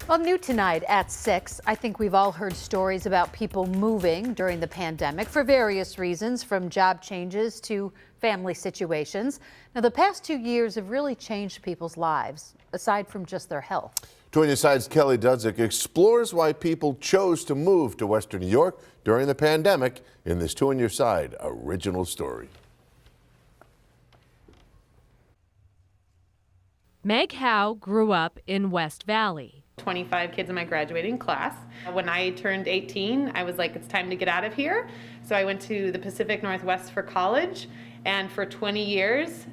Well, new tonight at 6, I think we've all heard stories about people moving during the pandemic for various reasons, from job changes to family situations. Now, the past 2 years have really changed people's lives, aside from just their health. 20 Side's Kelly Dudzik explores why people chose to move to Western New York during the pandemic in this 2 on Your Side original story. Meg Howe grew up in West Valley. 25 kids in my graduating class. When I turned 18, I was like, it's time to get out of here. So I went to the Pacific Northwest for college, and for 20 years,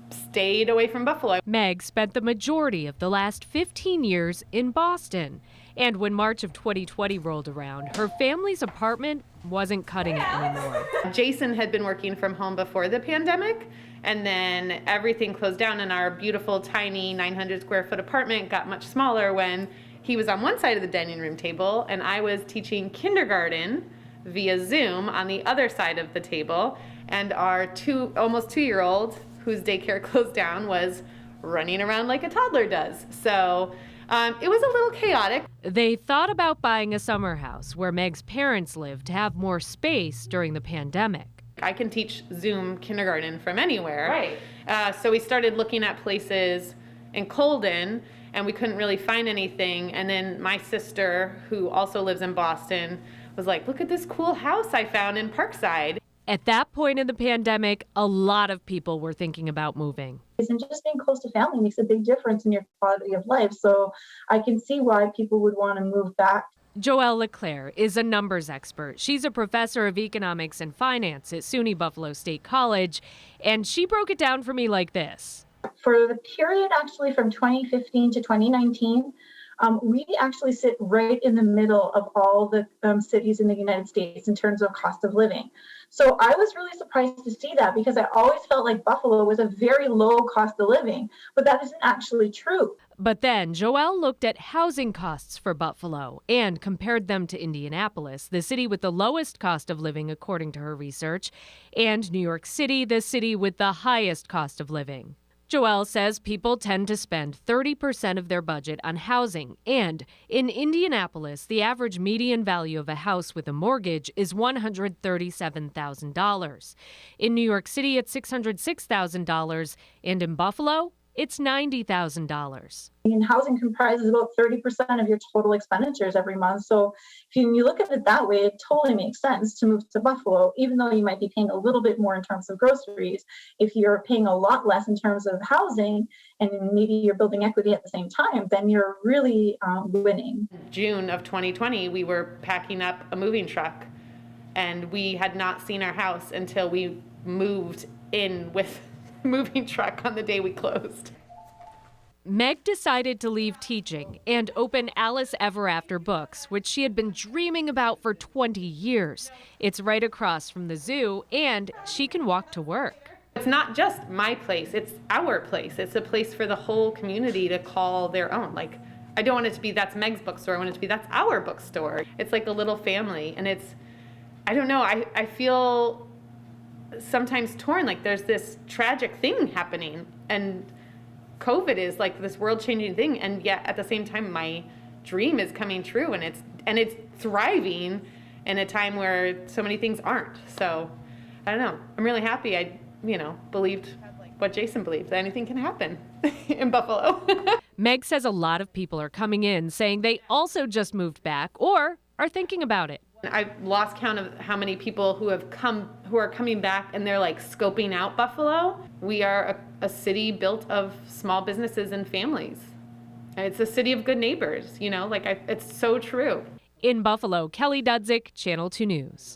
stayed away from Buffalo. Meg spent the majority of the last 15 years in Boston. And when March of 2020 rolled around, her family's apartment wasn't cutting it anymore. Jason had been working from home before the pandemic, and then everything closed down, and our beautiful, tiny 900 square foot apartment got much smaller when he was on one side of the dining room table and I was teaching kindergarten via Zoom on the other side of the table, and our almost 2-year-old, whose daycare closed down, was running around like a toddler does. So it was a little chaotic. They thought about buying a summer house where Meg's parents lived to have more space during the pandemic. I can teach Zoom kindergarten from anywhere. Right. So we started looking at places in Colden, and we couldn't really find anything. And then my sister, who also lives in Boston, was like, look at this cool house I found in Parkside. At that point in the pandemic, a lot of people were thinking about moving. And just being close to family makes a big difference in your quality of life. So I can see why people would want to move back. Joelle LeClaire is a numbers expert. She's a professor of economics and finance at SUNY Buffalo State College, and she broke it down for me like this. For the period actually from 2015 to 2019, we actually sit right in the middle of all the cities in the United States in terms of cost of living. So I was really surprised to see that, because I always felt like Buffalo was a very low cost of living, but that isn't actually true. But then Joelle looked at housing costs for Buffalo and compared them to Indianapolis, the city with the lowest cost of living according to her research, and New York City, the city with the highest cost of living. Joelle says people tend to spend 30% of their budget on housing, and in Indianapolis, the average median value of a house with a mortgage is $137,000. In New York City, it's $606,000, and in Buffalo, it's $90,000. And housing comprises about 30% of your total expenditures every month. So if you look at it that way, it totally makes sense to move to Buffalo, even though you might be paying a little bit more in terms of groceries. If you're paying a lot less in terms of housing, and maybe you're building equity at the same time, then you're really winning. June of 2020, we were packing up a moving truck, and we had not seen our house until we moved in with moving truck on the day we closed. Meg decided to leave teaching and open Alice Ever After Books, which she had been dreaming about for 20 years. It's right across from the zoo, and she can walk to work. It's not just my place, it's our place. It's a place for the whole community to call their own. Like, I don't want it to be that's Meg's bookstore, I want it to be that's our bookstore. It's like a little family, and it's, I don't know, I feel sometimes torn, like there's this tragic thing happening, and COVID is like this world-changing thing, and yet at the same time my dream is coming true, and it's thriving in a time where so many things aren't. So I don't know, I'm really happy I believed what Jason believed, that anything can happen in Buffalo. Meg says a lot of people are coming in saying they also just moved back or are thinking about it. I've lost count of how many people who are coming back, and they're like scoping out Buffalo. We are a city built of small businesses and families. It's a city of good neighbors, it's so true. In Buffalo, Kelly Dudzik, Channel 2 News.